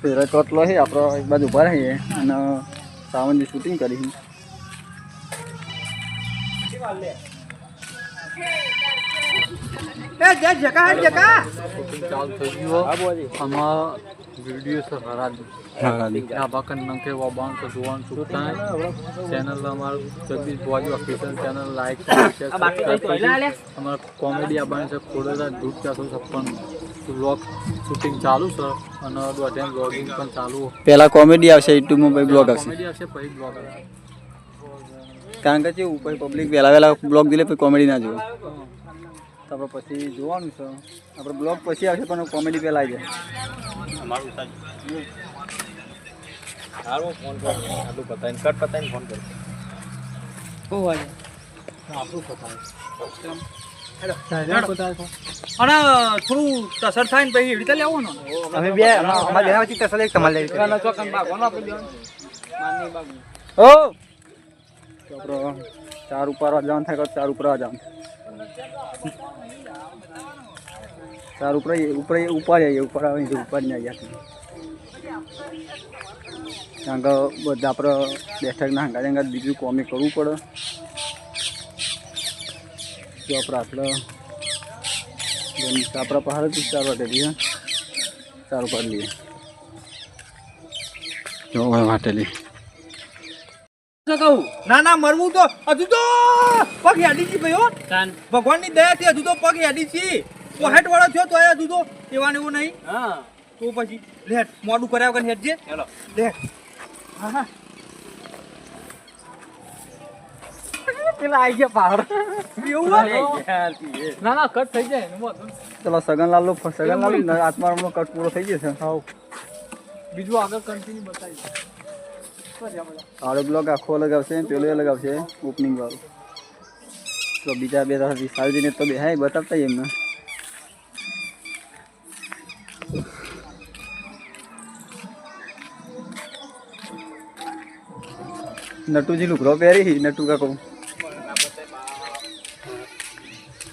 પેલા કટલો છે આપણો એક બાજુ ઉભા રહીએ અને સાવનની શૂટિંગ કરી વિડીયો ચેનલ અમારું જગદીશ ભુવાજી ઓફિશિયલ ચેનલ લાઈક અમારા કોમેડી આવવાની છે ખોડેલા દૂધ 456 વ્લોગ શૂટિંગ ચાલુ છે અને દોઢેમ વ્લોગિંગ પણ ચાલુ પેલા કોમેડી આવશે યુટ્યુબમાં પછી બ્લોગ આવશે કોમેડી આવશે પછી વ્લોગ આવશે કારણ કે કેવું પછી પબ્લિક વહેલા બ્લોગ દિલે પછી કોમેડી ના જોવે તો આપણે પછી જોવાનું છે આપણે બ્લોગ પછી આવશે પણ કોમેડી પહેલાં આવી જાય અમારું સારું ફોન કરો આટલું પતાવીને કટ પતાવીને ફોન કરો આપણું અને થોડું તસર થાય ને પછી એવી રીતે લેવો ને અમે બે અમારા બેના વચ્ચે તસર એક તમારે લેવી ઓ તો આપણે ચાર ઉપર જવાનું થાય ચાર ઉપર જવાનું ચાર ઉપર જઈએ ઉપર આવે ઉપર ને આવ્યા કારણ કે બધા આપણે બેઠકના હંગાત હંગાત બીજું કોમી કરવું પડે જો આપણે આપણા પહાડ જ ચારવા કરીએ ચાર ઉપર લઈએ જો વાટેલી ના ના મરવું તો હજુ તો પગ હેડી છી ભાઈ ભગવાન ની દયા થી હજુ તો પગ હેડી છી તો હેટ વાળો થયો તો હજુ તો એવા ને એવું નહીં હા તો પછી લે મોડું કર્યા વગર હેડજે હેલો લે હા હા પેલા આઈ ગયા પહાડ એવું ના ના કટ થઈ જાય ચલો સગનલાલ આત્મારામનો કટ પૂરો થઈ જશે હા બીજું આગળ કન્ટિન્યુ બતાવી આડો બ્લોગ આખો અલગ આવશે પેલો અલગ આવશે ઓપનિંગ વાળું તો બીજા બે સારી તો બે હા બતાવતા એમને નટુજી લુકડો પહેરી નટુ કા કહું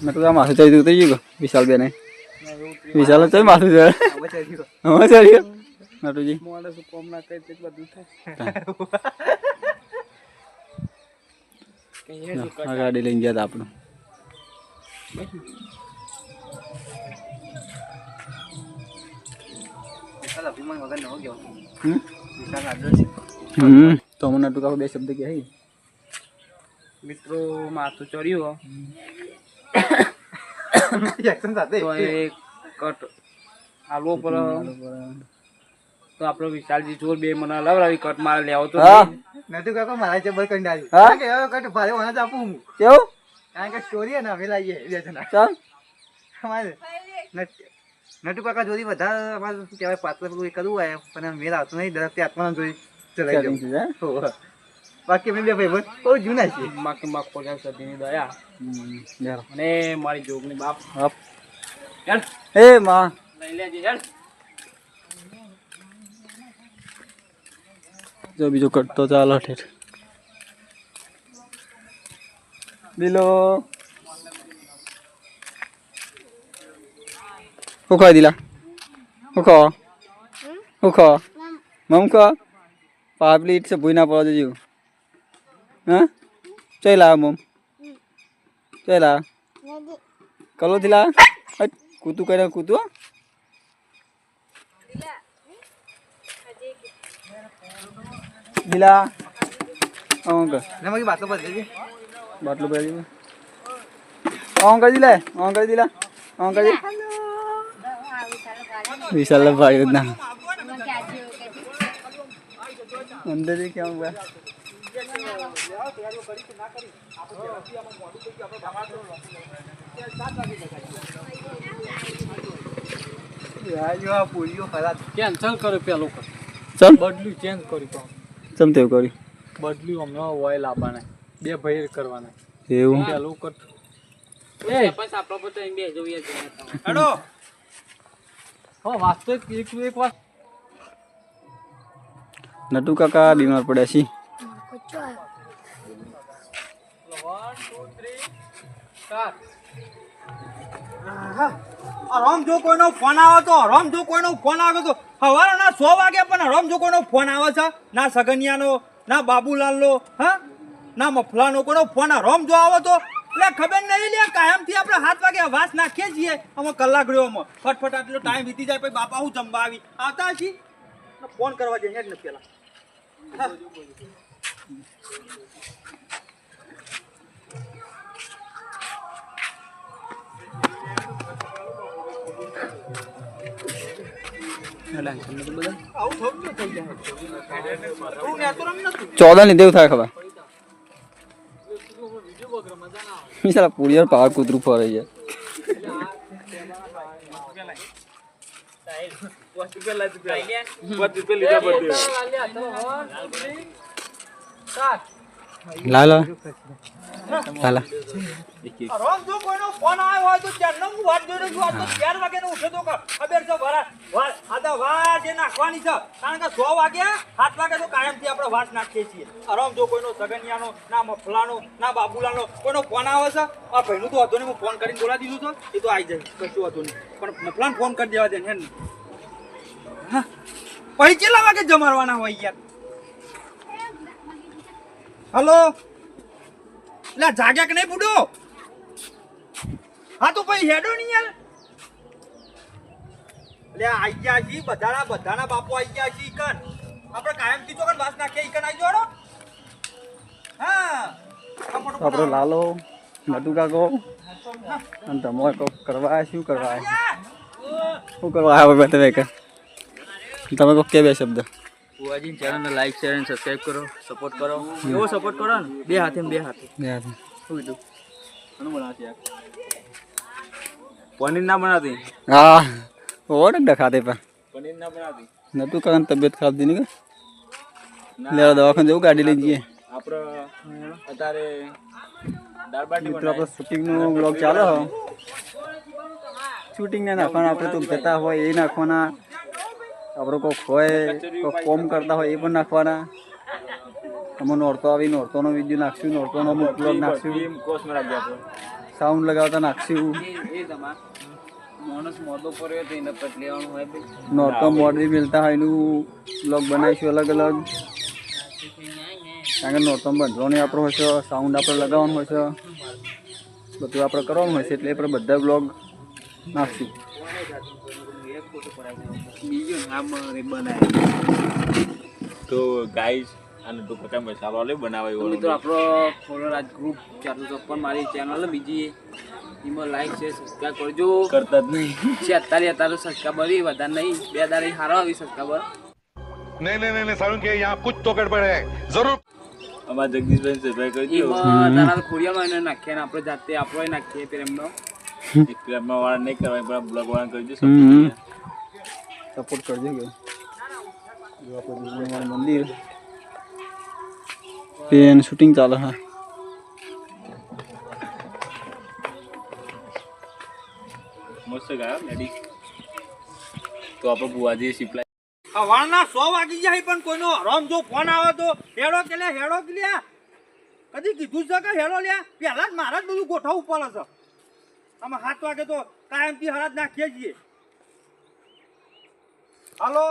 નટુ કા માથું ચડી ઉતરી ગયું વિશાલ બેને વિશાલ તો માથું ચડે હવે ચડી ગયો નટુજી કોમ ના કઈ બધું થાય ગાડી લઈને ગયા હતા આપણું તો મને નટુ કા બે શબ્દ કે મિત્રો માથું ચડ્યું કટ આલવો પર તો આપણો વિશાલજી જોર બે મને લવરાવી કટ મારે લેવો તો નતું કાકો મારા જબર કરી ડાલી હા કે હવે કટ ભારે વાના જ આપું હું કેવું કારણ કે સ્ટોરી હે ને અમે લાવીએ બે જણા ચાલ અમારે નટુ કાકા જોડી વધારે અમારે શું કહેવાય પાત્ર પેલું એ કરવું હોય પણ મેળ આવતો નહીં દર તે આત્માને જોઈ ચલાવી દઉં બાકી અમે બે ભાઈ બહુ જૂના છીએ બાકી માં ખોજા સદીની દયા અને મારી જોગની બાપ હેડ એ માં લઈ લેજે હેડ જો બીજો કટ તો ચાલો ઠેઠ દિલો ઉખો દિલા ઉખો ઉખો મમ કો પાબલી ઇટ સે ભૂઈ ના પડો જીવ હા ચલા મમ ચલા કલો દિલા કૂતું કરે કૂતું દિલા ઓંગ નમકી બાટલો પર દેજે બાટલો પર દેજે ઓંગ કરી દિલા ઓંગ કરી દિલા ઓંગ કરી વિશાલ ભાઈ ના અંદર ही क्या हुआ યાર પૂરીઓ ફરાત કેન્સલ કરો પેલો કર ચલ બદલ્યું ચેન્જ કરી તો ચમતે કરી બદલ્યું હમણાં ઓઇલ આપવાના બે ભાઈ કરવાના એવું પેલું કર એ બસ આપણો બધો એમ બે જોઈએ છે હેડો હો વાસ્તો એક વાત નટુ કાકા બીમાર પડ્યા છે 1 2 3 4 હરામ જો કોઈનો ફોન આવે તો હરામ જો કોઈનો ફોન આવે તો સવારના 100 વાગે પણ હરામ જો કોઈનો ફોન આવે છે ના સગનિયાનો ના બાબુલાલનો હા ના મફલાનો કોઈનો ફોન હરામ જો આવે તો એટલે ખબર નહીં લે કાયમથી આપણે 7 વાગે વાસ નાખીએ છીએ અમે કલાક રહ્યોમાં ફટફટ આટલો ટાઈમ વીતી જાય પછી બાપા હું જમવા આવી આવતા છીએ ફોન કરવા જઈએ જ ને પેલા આવું થયું થઈ જાય 14 લીધે એવું થાય ખબર મિસાલા પૂરી પાવર કૂતરું ફરે છે લાલા લાલા હરામ જો કોઈનો ફોન આવ્યો હોય તો ચારનો હું વાત જોઈને છું આ તો 4 વાગે નો ઉઠે તો ખબર છે આદા વાત એ નાખવાની છે કારણ કે 100 વાગે 7 વાગે તો કાયમથી આપણે વાત નાખીએ છીએ હરામ જો કોઈનો સગનિયાનો ના મફલાનો ના બાબુલાનો કોઈનો ફોન આવે છે આ ભાઈનું તો હતો ને હું ફોન કરીને બોલાવી દીધું છે એ તો આવી જાય કશું હતું નહીં પણ મફલાને ફોન કરી દેવા દે ને હા પછી કેટલા વાગે જમાડવાના હોય યાર હલો લે જાગ્યા કે નહીં બુડો હા તો પછી હેડો નહીં યાર લે આઈ ગયા છી બધાના બાપો આઈ ગયા છી ઈકન આપણે કાયમથી તો વાસ નાખીએ ઈકન આઈ જોડો હા આપણો લાલો નટુ કાકો અને તમે કો કરવા શું કરવા આવ્યા તમે કે તમે કો કે બે શબ્દ બુઆજી ચેનલને લાઈક શેર અને સબસ્ક્રાઇબ કરો સપોર્ટ કરો એવો સપોર્ટ કરો ને બે હાથે શું કીધું ઘણું બનાવશે યાર પનીર ના બનાવતી હા और दिखाते पर પનીર ના બનાવતી नटू का तबियत खराब थी नहीं ले दवाखाने जाऊ गाड़ी लीजिए આપણે અત્યારે દાળ બાટી मित्र આપણે શૂટિંગ નો વ્લોગ ચાલે હો શૂટિંગ ને નાખવાના આપણે તો જતા હોય એ નાખવાના આપણે કોઈ હોય કોઈ ફોર્મ કરતા હોય એ પણ નાખવાના અમે નોરતો આવી નોરતોનો વિડીયો નાખશું નોરતોનો અમુક વ્લોગ નાખશું કોર્સમાં રાખી આપો સાઉન્ડ લગાવતા નાખશું એ તમાર માણસ મોટો પડ્યો તો એને પટ લેવાનું હોય ભાઈ નોરતો મોડવી મિલતા હોય એનું વ્લોગ બનાવીશું અલગ અલગ કારણ કે નોરતો બંધવાનો આપણો હોય છે સાઉન્ડ આપણે લગાવવાનું હોય છે બધું આપણે કરવાનું હોય છે એટલે આપણે બધા વ્લોગ નાખશું બીજું નામ બનાવે તો ગાઈસ અને તો પકા મસાલો લે બનાવે એવો તો આપણો ફોલોઅર આજ ગ્રુપ 456 મારી ચેનલ બીજી એમાં લાઈક શેર સબસ્ક્રાઇબ કરજો કરતા જ નહીં 46 સબસ્ક્રાઇબર વધારે નહીં બે દાડી હારો આવી સબસ્ક્રાઇબર नहीं सारुण के यहाँ कुछ तो गड़बड़ है जरूर અમાર જગદીશભાઈ સબસ્ક્રાઇબ કરજો તારા ખોડિયામાં એને નાખીએ ને આપણે જાતે આપણો નાખીએ પેર એમનો એક પ્રેમમાં વાળા નહીં કરવા પણ બ્લોગ વાળા કરજો સપોર્ટ કરજો કે જો આપણે મંદિર પેન શૂટિંગ ચાલે હા મસ્ત ગાયો લેડી તો આપણે બુઆજી સિપ્લાય સવારના 100 વાગી જાય પણ કોઈનો હરામ જો ફોન આવે તો હેડો કે લે કદી કીધું છે કે હેડો લ્યા પહેલા જ મારા જ બધું ગોઠવવું પડે છે અમે 7 વાગે તો કાયમથી હરાજ નાખીએ છીએ હાલો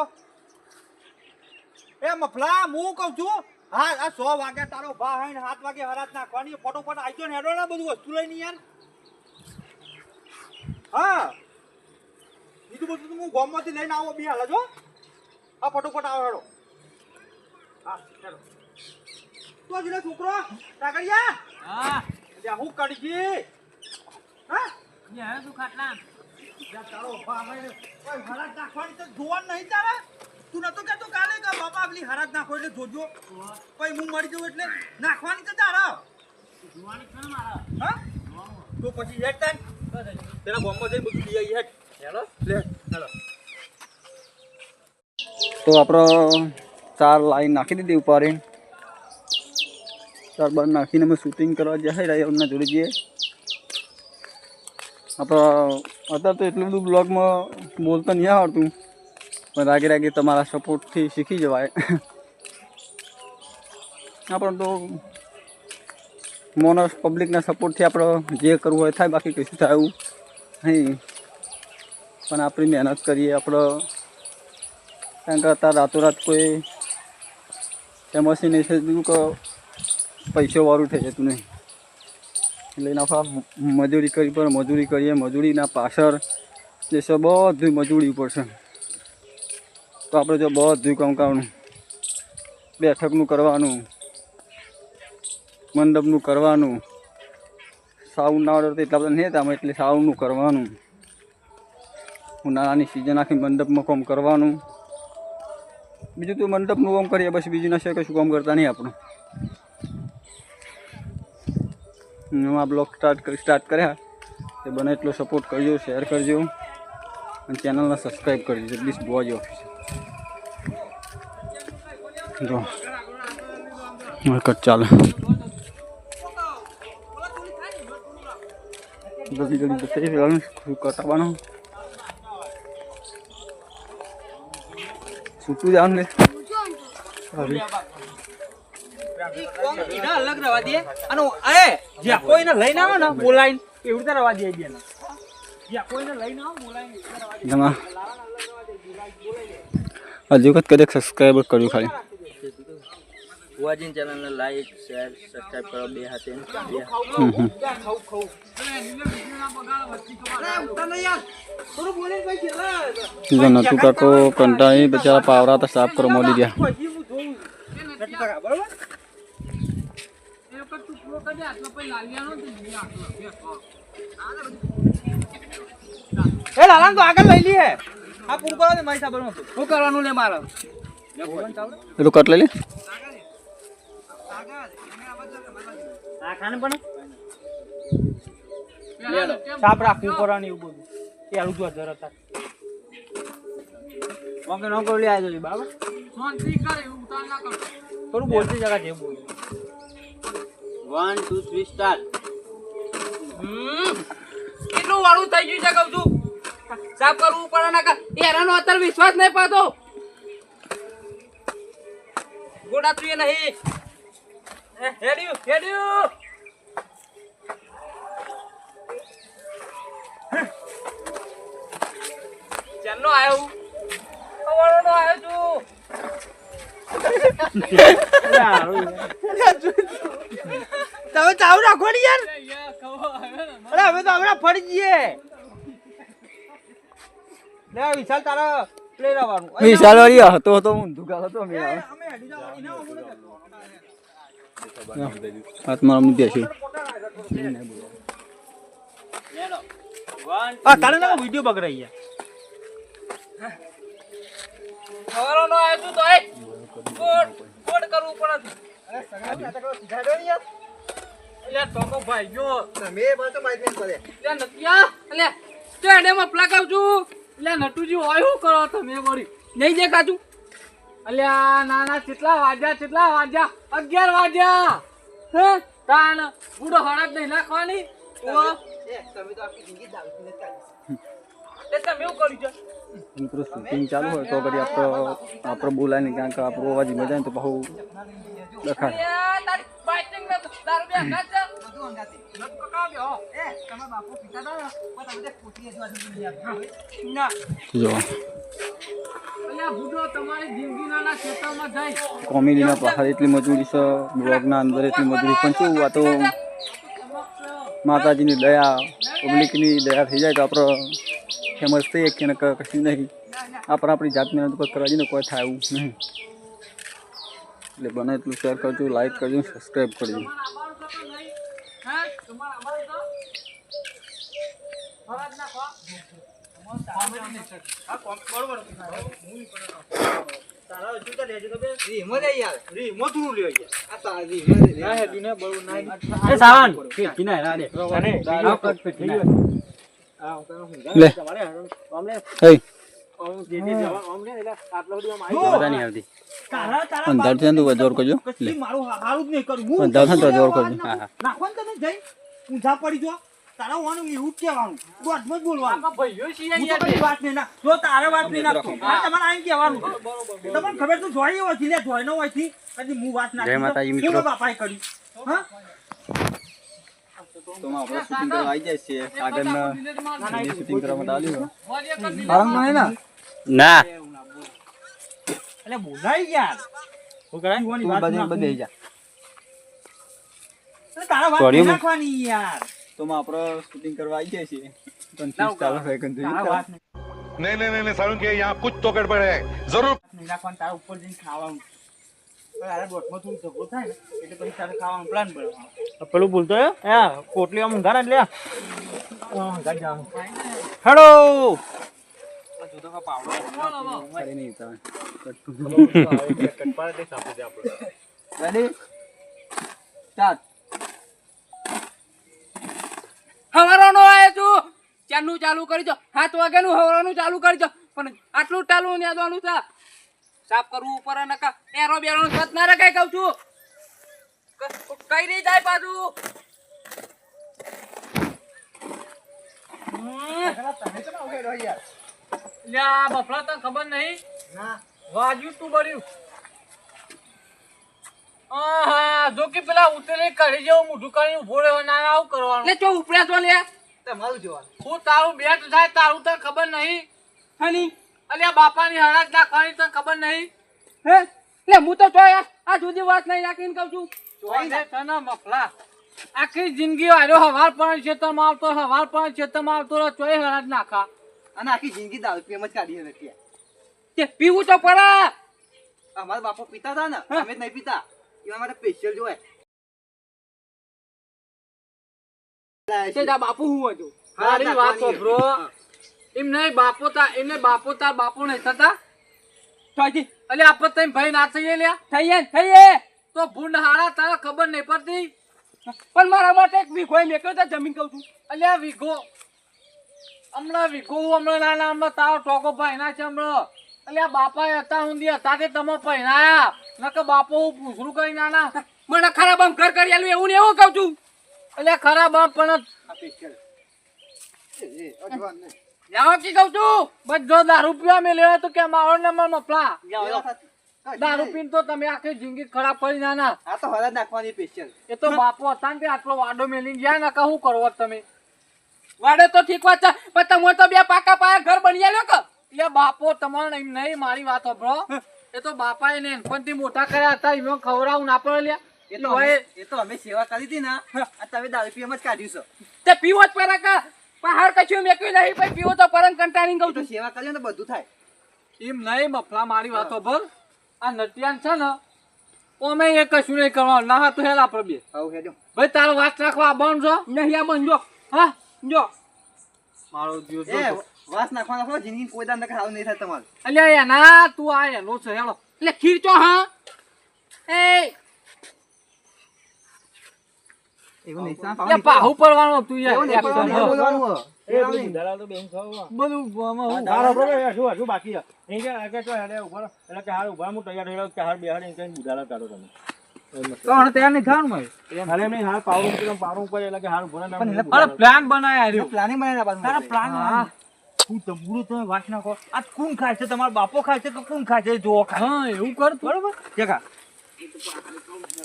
એ મફલા હું કહું છું હા આ 100 વાગે તારો ભા હોય ને 7 વાગે હરાજ નાખવાની ફટોફટ આવી ને હેડો ને બધું વસ્તુ લઈને યાર હા બીજું બધું હું ગામમાંથી લઈને આવો બી હાલ જો આ ફટોફટ આવો હેડો હા હેડો તો જીને છોકરો કાગળિયા હા જા હું કડજી હા યા તું ખાટલા જા તારો ભા હોય ને કોઈ હરાજ નાખવાની તો જોવા નહીં તારે તું નતો કહેતો કાલે કે બાપા આપલી હરાજ નાખો એટલે જોજો પછી હું મરી જાઉં એટલે નાખવાની તો તારે જોવાની છે ને મારા હા તો પછી હેડ તાન તેના બોમ્બમાં જઈને બધું લઈ આવી હેડ હેલો લે હેલો તો આપણો 4 લાઈન નાખી દીધી ઉપર 4 બાર નાખીને અમે શૂટિંગ કરવા જઈ રહ્યા અમને જોડે જઈએ આપણે અત્યારે તો એટલું બધું બ્લોગમાં બોલતા નહીં આવડતું પણ રાગે તમારા સપોર્ટથી શીખી જવાય આપણે તો મોનસ પબ્લિકના સપોર્ટથી આપણે જે કરવું હોય થાય બાકી કશું થાય એવું નહીં પણ આપણી મહેનત કરીએ આપણે, કારણ કે અત્યારે રાતોરાત કોઈ એમસી નહીં થતું કે પૈસાવાળું થઈ જતું નહીં. એટલે એના આપણે મજૂરી કરવી પડે, મજૂરી કરીએ, મજૂરીના પાછળ જે છે બધું મજૂરી ઉપર છે. તો આપણે જો બધું કામ કરવાનું, બેઠકનું કરવાનું, મંડપનું કરવાનું, સાઉન્ડ ના આવડે તો એટલા બધા નહીં હતા એટલે સાઉન્ડનું કરવાનું, ઉનાળાની સિઝન આખી મંડપમાં કામ કરવાનું. બીજું તો મંડપનું કામ કરીએ બસ, બીજું ના કશું કામ કરતા નહીં આપણું. આ બ્લોગ સ્ટાર્ટ કર્યા તે બને એટલો સપોર્ટ કરજો, શેર કરજો અને ચેનલને સબસ્ક્રાઈબ કરજો. જગદીશ બુઆજી ઓફિસ જો કટ ચાલે, જલ્દી જલ્દી કટાવવાનું, છૂટું જવાનું ને અલગ રવા દે. અને અરે જ્યાં કોઈને લઈને આવે ને બોલાઈને એવી રીતે રવા દે. જ્યાં કોઈને લઈને આવે બોલાઈને જમા હજુ વખત કદાચ સબસ્ક્રાઈબ કર્યું ખાલી. બુઆજીની ચેનલને લાઈક શેર સબસ્ક્રાઈબ કરો બે હાથે. જો નતું કાકો કંટાળી બચારા પાવરા તો સાફ કરો મોડી ગયા. એ લાલા તો આગળ લઈ લઈએ. આ પૂરું કરો ને મારી સાબર શું કરવાનું લે મારે એટલું કટ લઈ લે. આ ખાને પણ સાપ રાખવું પડવાનું એવું બધું પેલું જો જરા હતા ઓકે નો કરી લે આવી બાબા શાંતિ કરે એવું ઉતાર ના કર થોડું બોલતી જગા જે બોલ 1 2 3 સ્ટાર્ટ. કેટલું વાળું થઈ ગયું છે કહું છું. સાફ કરવું પડે ના કા એરાનો અત્યારે વિશ્વાસ નહીં પાતો. ગોડા તું નહીં હેડ્યું ચાલો આવ્યો કવાળો નો આવ્યો છું. તમે ચાવ રાખો ને યાર. અરે હવે તો હમણાં ફરી જઈએ. લે વિશાલ તારા પ્લે રવાનું. વિશાલ વાળી હતો ઊંધું ગાલ હતો મેં હાથમાં રમી દેશું. તારે ના વિડિયો બગડાઈ ગયા. ખવારો નો આવ્યો તું તો એ કોડ કરવું પડે. અરે ટોકો ભાઈ જો મે બાતો બાઈક ને પડે લે નતિયા લે સ્ટેડિયમમાં પ્લાકાવ છું. લે નટુજી હોય શું કરો તમે વળી નહીં દેખાતું. અલ્યા નાના કેટલા વાગ્યા 11 વાગ્યા. હે તાણ બુડો હળદ નહીં નાખવાની. તમે તો આખી જિંદગી દારૂ પીને કાઢી. એ તમે એવું કર્યું છે. મિત્રો શૂટિંગ ચાલુ હોય તો ઘડી આપણે બોલાય નહીં, કારણ કે આપણો અવાજ મજા ને તો બહુ દેખાય. તારી બાઇટિંગ ને દારૂ બે ગાત બધું અંગાતી નટ પકાવ્યો. તમે બાપુ પિતા દા પણ તમે કોઠીએ જોવા દીધી ના જો અલ્યા બુડો તમારી જિંદગીના ક્ષેત્રમાં જાય. કોમેડીના બહાર એટલી મજૂરી છે, બ્લોગના અંદર એટલી મજૂરી, પણ શું આ તો માતાજીની દયા, પબ્લિકની દયા થઈ જાય તો આપણે ફેમસ થઈએ કે કશું નહીં. આપણે આપણી જાત મહેનત પર કરવા જઈએ ને કોઈ થાય એવું નહીં. એટલે બને એટલું શેર કરજો, લાઈક કરજો, સબસ્ક્રાઈબ કરજો. લે હે અંધાર છે તો જોર કરજો. લે મારું હારું જ નહીં કરું હું અંધાર છે તો જોર કરજો. હા હા નાખો ને તમે જઈ ઊંઝા પડી જો તારા હોવાનું એવું જ કહેવાનું દોઢ જ બોલવાનું. ભાઈઓ છીએ હું તો કઈ વાત નહીં ના જો તારે વાત નહીં નાખતો આ તમારે આમ કહેવાનું તમને ખબર તો જોઈ હોય લે જોઈ ન હોય થી કદી હું વાત ના જય માતાજી મિત્રો. હું બાપાએ કરી હા તો આપણે શૂટિંગ કરવા આવી જાય છીએ આગળના શૂટિંગ કરવા માટે આવ્યું કારણ નહીં ને ના એટલે બોલાય યાર હું કરાય તું બધે જા તારા વાત નહીં નાખવાની યાર તો આપણે શૂટિંગ કરવા આવી જાય છીએ પણ ફીસ ચાલુ હોય કંઈ તારા વાત नहीं नहीं नहीं सारुण के यहाँ कुछ तो गड़बड़ है जरूर નહીં નાખવાનું તારા ઉપર જઈને ખાવાનું તારા દોઢમાં થોડું ઝઘડો થાય ને એટલે પછી તારે ખાવાનું પ્લાન બનાવવાનો પેલું બોલતો હે પોટલી આમ ઊંઘા એટલે ઊંઘા જવાનું હેડો કરી નહીં તમે રેડી સ્ટાર્ટ હવારોનો આવ્યો છું ચાનું ચાલુ કરી દો 7 વાગ્યાનું હવારોનું ચાલુ કરી દો પણ આટલું ટાલું ને આદવાનું છે સાફ કરવું ઉપર નકા એરો બેરો સત ના રખાય કહું છું કઈ નહીં જાય પાછું લ્યા બફલા તને ખબર નહીં ના વાજ્યું તું બળ્યું હા જો કે પેલા ઉતરી કરી જેવું મોઢું કરીને ઉભો રહ્યો ના આવું કરવાનું એટલે ચો ઉપડ્યા તો લે તમારું જોવાનું હું તારું બેટ થાય તારું તને ખબર નહીં હની અલ્યા બાપાની હરાજ નાખવાની તને ખબર નહીં હે લે હું તો ચોય આ જુદી વાત નહીં રાખીને કહું છું ચોય તને મફલા આખી જિંદગી આવ્યો હવાર પણ ખેતરમાં આવતો હવાર પણ ખેતરમાં આવતો ચોય હરાજ નાખા અને આખી જિંદગી દારૂ પીએમ જ કાઢી નથી તે પીવું તો પડે અમારા બાપા પીતા હતા ને અમે જ નહીં પીતા એના માટે સ્પેશિયલ જોવાય તે તા બાપુ હું હતું મારી વાત સાંભળો એમ નહીં બાપો તા એમને બાપો તાર બાપુ નહીં થતા ચોજી અલે આપણે તઈ ભાઈ ના થઈએ લ્યા થઈએ તો ભૂંડ હારા તારા ખબર નહીં પડતી પણ મારા માટે એક વીઘો મેક્યો તો જમીન કહું છું અલ્યા વીઘો હમણાં નાના હમણાં તારો ટોકો ભાઈ ના છે હમણાં અલ્યા બાપા હતા ઊંધી હતા તે તમે પહેરાયા નકર બાપો હું પૂછરું કરી નાના મને ખરાબ આમ ઘર કરી આલું એવું ને એવું કહું છું અલ્યા ખરાબ આમ પણ જાઓ કી કહું છું બધો દારૂ પીવા મેલ્યો તો કે મારો નંબર મફલા દારૂ પીને તો તમે આખી જિંદગી ખરાબ કરી નાના આ તો હરાજ નાખવાની સ્પેશિયલ એ તો બાપો હતા ને તે આટલો વાડો મેલી ગયા ને કહું કરો તમે વાડે તો ઠીક વાત છે પણ તમે તો બે પાકા પાયા ઘર બની આલ્યો કે એ બાપો તમારે એમ નહીં મારી વાત સાંભળો એ તો બાપાએ ને નાનપણથી મોટા કર્યા હતા એમાં ખવડાવું ના પડે લ્યા એ તો અમે સેવા કરી હતી ને આ તમે દારૂ પીએમ જ કાઢ્યું છે તે પીવો જ પડે કે પહાડ કશું મેક્યું નહીં પછી પીવો તો પરમ કંટાળી કહું તો છું સેવા કરીએ ને બધું થાય એમ નહીં મફલા મારી વાતો ભર આ નટિયાન છે ને ઓમે એ કશું નહીં કરવાનું ના હા તો હેલા આપણે બે આવ હેડો ભાઈ તારો વાત રાખવા બંધ છો નહીં આ બંધ જો હા જો મારો દિયો એ વાસ નાખવાનો છો જિંદગી કોઈ દાન નકર હાલ નહીં થાય તમારું અલ્યા એના તું આ એનો છે હેલો એટલે ખીરચો હા એ એવું નહીં સાં લે પાહુ પડવાનું તું યાર એવું નહીં action, બોલવાનું, હા. બોલવાનું હો. બધું આમાં હું તારા બરોબર હજુ બાકી છે નહીં કે તો હેડે ઉભા રહો. એટલે કે હાર ઉભા હું તૈયાર થયેલો કે હાર બેહાડી કઈ બુધાલા કાઢો તમે કોણ તૈયાર નહીં થવાનું મેં હાલે એમ નહીં હાર પાવડું ઉપર એટલે કે હાર ઉભા રહો. અરે પ્લાન બનાયા રહ્યો પ્લાનિંગ બનાવીને પાછું તારા મોકલે. પ્લાન હા હું તંબુરો તમે વાત નાખો આ કોણ ખાય છે તમારો બાપો ખાય છે કે કોણ ખાય છે જોવો ખાય હા એવું કર તું. બરોબર જગા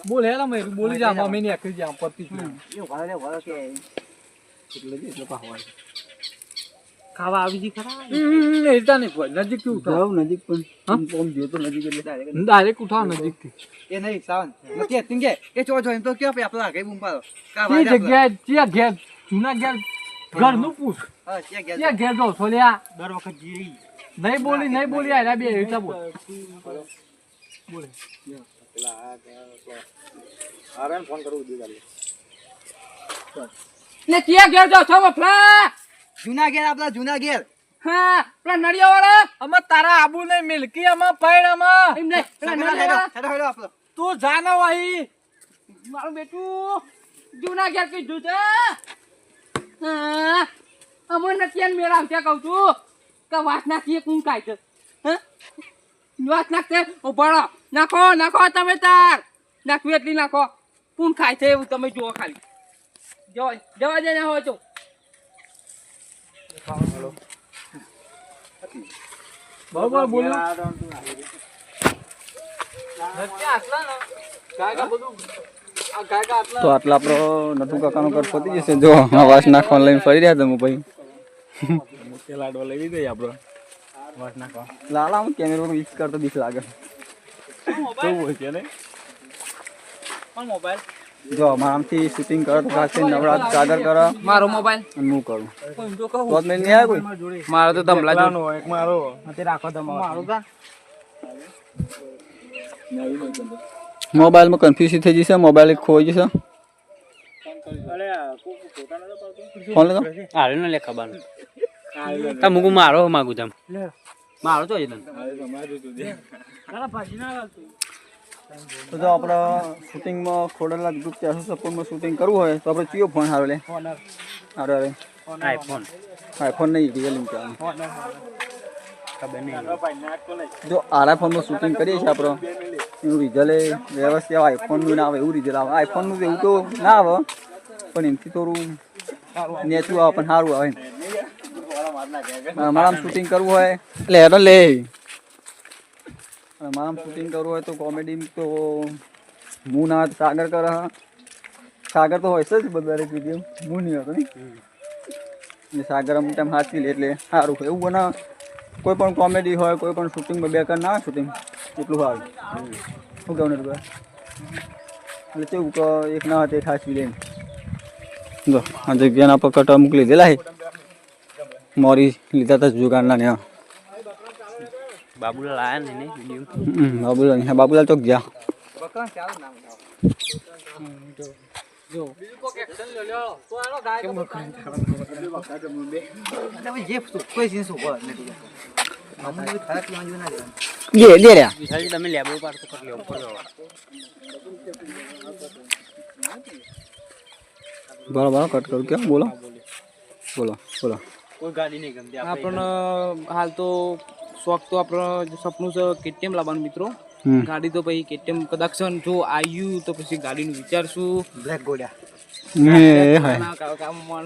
બોલ હેલા મેં બોલી જા મમ્મી ને આખી જા પતિ એ ઉભા રહે, ઉભા રહે કે ખાવા આવી જી ખરા એતા નહીં કોઈ નજીક થી ઉઠાવ જાવ નજીક પણ આમ ગયો તો નજીક એટલે ડાયરેક્ટ ઉઠાવ નજીક થી એ નહીં સાવન નથી acting કે એ ચો ચો એમ તો કયો આપણે આગળ બૂમ પાડો કા તે વાજા આપણે. જગ્યાએ ત્યાં ઘેર જૂના ઘેર ઘરનું પૂછ હા ત્યાં ગયા ત્યાં ઘેર જો છોલ્યા દર વખત જીરી નહીં બોલી આયલા બે એતા બોલ ને ત્યાં ઘેર જો છો મફલા જૂના ઘેર આપણા જૂના ઘેર હા પેલા નડિયા વાળા અમે તારા આબુ ને મિલકી અમે પૈણ અમે એમ નહીં પેલા હેડો, નડિયા વાળા હેડો, હેડો આપણો. તું જાનો વહી મારું બેટું જૂના ઘેર કીધું છે હા અમે નથી મેળા ત્યાં કહું છું કે વાત નાખીએ કોણ ખાય છે હા વાત નાખશે ઉભાડો નાખો તમે તાર નાખવી એટલી નાખો કોણ ખાય છે એવું તમે જુઓ ખાલી જવા દે ના હોય તો બરોબર બોલો આટલા ને કાકા બધું તો આટલા આપણો નથુ કાકાનો કટ પતી જશે. જો વાસ નાખવા લઈને ફરી રહ્યા તમે ભાઈ. લાડવા લઈ દઈએ આપણો વાસ નાખવા. લાલા હું કેમેરો યુઝ કરતો બીક લાગે. કેવું હોય છે ને જો મારામથી શૂટિંગ કરો તો ખાસ નવરાત સાગર કરો મારો મોબાઈલ અને હું કરું તો જ નહીં આવે કોઈ. મારો તો તમલા જો એક મારો રાખો તમારો મોબાઈલમાં કન્ફ્યુઝ થઈ જશે. મોબાઈલ એક ખોઈ જશે. ફોન લેતો હારે ન લે ખબર તા મુકુ મારો માગુ તમ મારો તો જન તો જો આપણે શૂટિંગમાં ખોડેલા ગ્રુપ 456 શૂટિંગ કરવું હોય તો આપણે કયો ફોન સારો લે? અરે આઈફોન આઈફોન નહીં, રિયલમી કહેવાનું. જો આરા ફોનમાં શૂટિંગ કરીએ છીએ આપણે એનું રિઝલ્ટ વ્યવસ્થિત આવે. આઈફોનનું ના આવે એવું રિઝલ્ટ આવે. આઈફોનનું એવું તો ના આવે પણ એમથી થોડું નેચું આવે પણ સારું આવે. અમારા શૂટિંગ કરવું હોય એટલે એનો લે. અમારા શૂટિંગ કરવું હોય તો કોમેડી તો હું ના સાગર કરે. સાગર તો હોય છે જ દરેક વિડીયો, હું નહીં હતો નહીં. એટલે સાગર અમુક ટાઈમ સાચી લે એટલે સારું હોય. એવું બના કોઈ પણ કોમેડી હોય કોઈ પણ શૂટિંગમાં બે કર ના શૂટિંગ એટલું સારું. શું કહેવું ને એટલે કેવું કે એક ના હોય તે સાચવી લે. જો આ જગ્યાના પકડ અમુક લીધેલા છે. મોરી લીધા હતા જુગારના ને. બાબુલાલ આયા ને વિડિયો બાબુલાલ હા બાબુલાલ ચોક ગયા. દે રહ્યા વિશાલજી તમે લેબો પાડતો કર લેવો પડો. બરાબર કટ કરું કેમ બોલો બોલો બોલો. કોઈ ગાડી નહીં ગમતી આપણને હાલ તો શોખ તો આપણો સપનું છે કેટીએમ લાવવાનું મિત્રો. ગાડી તો પછી કેટીએમ કદાચ જો આવ્યું તો પછી ગાડીનું વિચારશું. બ્લેક ગોડા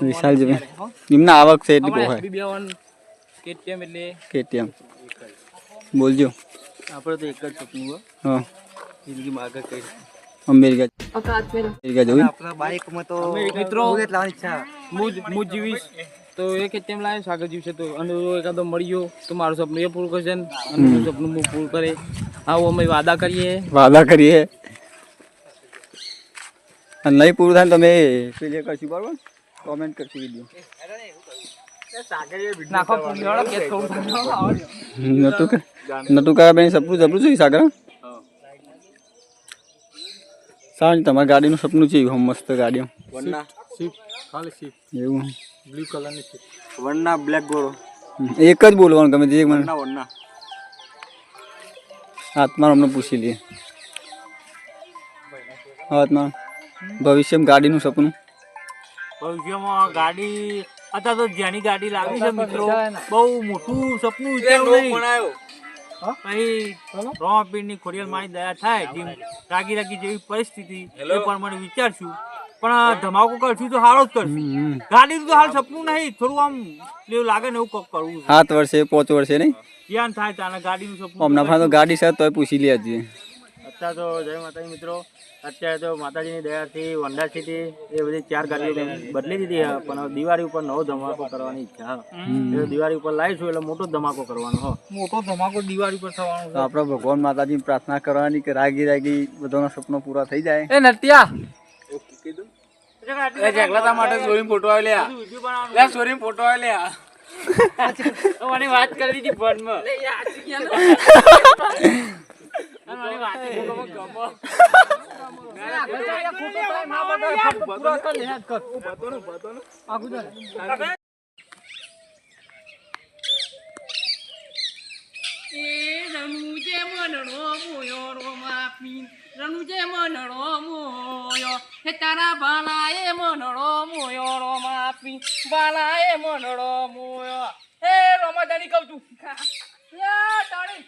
વિશાલજી એમના આવક છે એટલી હોય. કેટીએમ એટલે કેટીએમ બોલજો. આપણે તો એક જ સપનું હોય હા જિંદગીમાં આગળ કઈ અમેરિકા જોયું. આપણા બાઇકમાં તો મિત્રો બુલેટ લાવવાની ઈચ્છા. હું જીવીશ તો એ કેટીએમ લાવે સાગર જીવશે તો અને એકાદો મળ્યો તો મારું સપનું એ પૂરું કરશે અને મારું સપનું હું પૂરું કરે. આવું અમે વાદા કરીએ અને નહીં પૂરું થાય તમે પેલી કરશું બરાબર. કોમેન્ટ કરશું વિડીયો નાખો પૂરી કેસ કરું નતું કયા બેન સપનું જબરું છે સાગર. સારું તમારી ગાડીનું સપનું છે મસ્ત ગાડીઓ વરના સીટ ખાલી સીટ એવું બ્લુ કલરની સીટ વરના બ્લેક ગોળો એક જ બોલવાનું ગમે તે મને વરના આત્મા અમને પૂછી લઈએ. આત્મા ભવિષ્યમાં ગાડીનું સપનું ભવિષ્યમાં ગાડી અત્યારે તો જેની ગાડી લાવી છે મિત્રો બહુ મોટું સપનું વિચારવું નહીં. પછી રોમાપીરની ખોડિયાલ મારી દયા થાય જેમ રાગી જેવી પરિસ્થિતિ એ પ્રમાણે વિચારશું. પણ ધમાકો કરશું તો સારો જ કરશું. ગાડીનું તો હાલ સપનું નહીં, થોડું આમ એવું લાગે ને એવું કરવું 7 વર્ષે 5 વર્ષે નહીં ધ્યાન થાય તાને ગાડીનું સપનું. હમણાં તો ગાડી છે તોય પૂછી લે જોઈએ. અત્યારે તો જય માતાજી મિત્રો. અત્યારે તો માતાજીની દયાથી હોન્ડા સિટી એ બધી 4 ગાડીઓ બદલી દીધી છે પણ હવે દિવાળી ઉપર નવો ધમાકો કરવાની ઈચ્છા છે. દિવાળી ઉપર લાવીશું એટલે મોટો ધમાકો કરવાનો હો. મોટો ધમાકો દિવાળી પર થવાનો તો આપણે ભગવાન માતાજીની પ્રાર્થના કરવાની કે રાગી બધાના સપનો પૂરા થઈ જાય. એ નટિયા એ જગલાતા માટે સોરી ફોટો આવે લે સોરી ફોટો આવે લે મને વાત કરી દીધી ફોનમાં. રણુજે મનડો મોયો હે તારા બાલાએ મનડો મોયો રોમાપી બાલાએ મનડો મોયો હે રોમાદાની કહું છું તાળી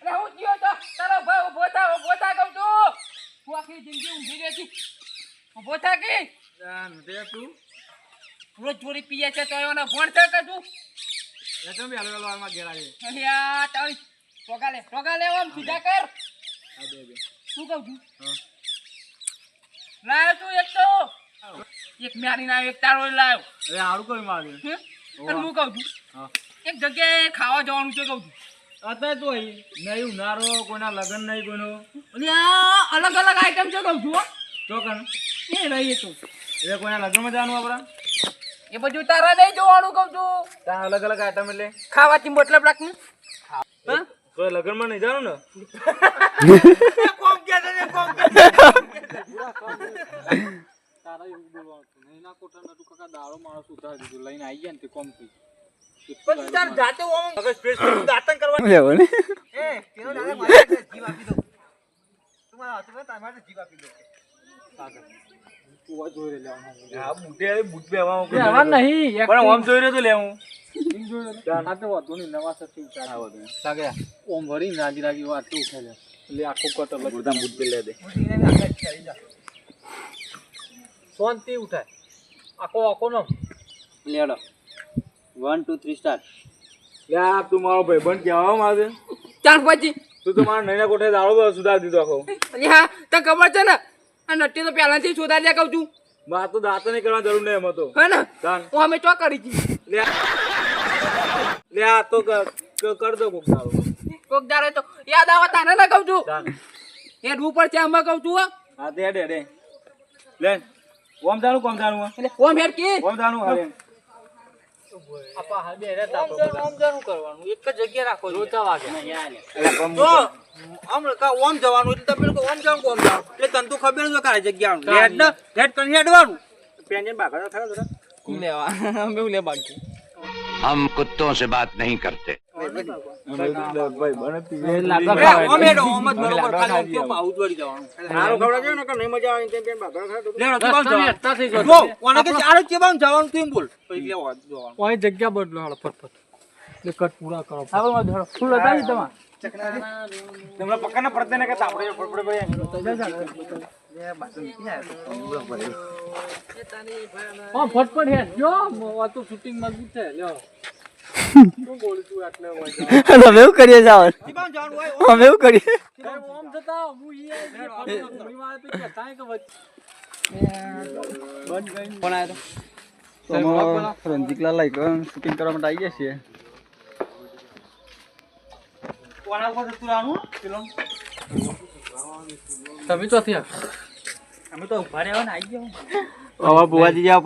હું જીઓ તો તારો ભાઈ ઉભો થા કહું છું. હું આખી જિંદગી ઊંઘી રહેતી ઉભો થા કે તું રોજ ચોરી પીએ છે તો એનો ભણ છે કે તું તાળી ટોકા લે આમ સીધા કર શું કહું છું લાયો તું એક તો એક મ્યારી ના એક તારો લાયો અરે સારું કર્યું મારે અને હું કહું છું એક જગ્યાએ ખાવા જવાનું છે કહું છું અત્યારે તો નહીં ઉનાળો કોઈના લગ્ન નહીં કોઈનો અને આ અલગ અલગ આઈટમ છે કહું છું હો. ચોકન એ નહીં તો એટલે કોઈના લગ્નમાં જવાનું આપણા એ બધું તારા નહીં જોવાનું કહું છું ત્યાં અલગ અલગ આઈટમ એટલે ખાવાથી મતલબ રાખને હા કોઈ લગ્નમાં નહીં જવાનું ને તારા એવું બોલવાનું નહીં ના કોઠા નતું કાકા દાડો માણસ ઉતારી દીધું લઈને આવી ગયા ને તે કોમ થઈ પણ તાર જાતે ઓમ મગજ ફ્રેશ કરી દાતન કરવા લેવો ને એ તેનો દાદા મારે જીવ આપી દો તમારા હાથમાં તમારે જીવ આપી દો કુવા જોઈ લેવાનું આ બુટે બુટ બેવામાં બેહવા નહીં પણ આમ જોઈ રહ્યો તો લેવું આ તો વાતો નહીં નવા સથી ઉતારા સાગયા ઓમ ભરી રાજી રાજી વાટલું ઉઠાઈ લે એટલે આખું કટ અલગ બધા બુટ લે દે શાંતિ ઉઠાય આખો આખો નો લેડો 1 2 3 સ્ટાર્ટ યા તું મારો ભાઈબંધ કહેવા મારે ચાર પછી તું તો મારા નૈના કોઠે દાડો સુધારી દીધો આખો અલી હા તને ખબર છે ને આ નટ્ટી તો પહેલાથી શોધાઈ દે કહું છું મારે તો દાંત નહીં કરવાની જરૂર નહીં એમાં તો હે ને દાન હું અમે ચો કરી હતી લે આ તો કર દો કોક દાડો કોક દાડે તો યાદ આવે તાને ના કહું છું દાન હેડ ઉપર છે આમાં કહું છું હો. હા તે હેડે લે ઓમ જાણું કોમ જાણું એટલે ઓમ હેડ કી ઓમ જાણું હાલે આપા હા બે રે તાપો ઓમ જાનું કરવાનું એક જ જગ્યા રાખો જોતા વાગે જો આમ કા ઓમ જવાનું એટલે તમે લોકો ઓમ જવાનું ઓમ જાવ એટલે તને તો ખબર જ કાય જગ્યાનું હેડ ને હેડ કરી હેડવાનું પેન્જન બાગડા થયો જરા લેવા અમે લે બાકી हम कुत्तों से बात नहीं करते ઓમ હેડો ઓમ જ બરોબર ખાલી ઓમ કેમ આવું જોડી જવાનું સારું ખવડાવજો ને કે નહીં મજા આવે તેમ પેન બાગડા ખાડો લેડો તું બામ જવાનું જો કોને કે ચાર કે બામ જવાનું તું એમ બોલ પછી લેવા જવાનું કોઈ જગ્યા બદલો હાલો ફટફટ એટલે કટ પૂરા કરો આપણે માં ધડો ફૂલ હતા ને તમાર તમને પક્કાના પડતે ને કે તાપડે પડપડે ભાઈ હા ફટફટ હે જો આ તો શૂટિંગ મજબૂત છે લ્યો શું બોલું છું આટલે હોય અમે એવું કરીએ જાવ તી બામ જવાનું હોય અમે એવું કરીએ ઓમ જતા હું ઈ થોડી વાર તો કહેતા કે કોણ આયો તો રંજીકલા લાઈક શૂટિંગ કરવા માટે આવી ગયા છીએ કોના ઉપર જતું રહેવાનું પેલો તમે ચોથી અમે તો ઉભા રહેવા ને આવી ગયા હવે બુવાજી જવા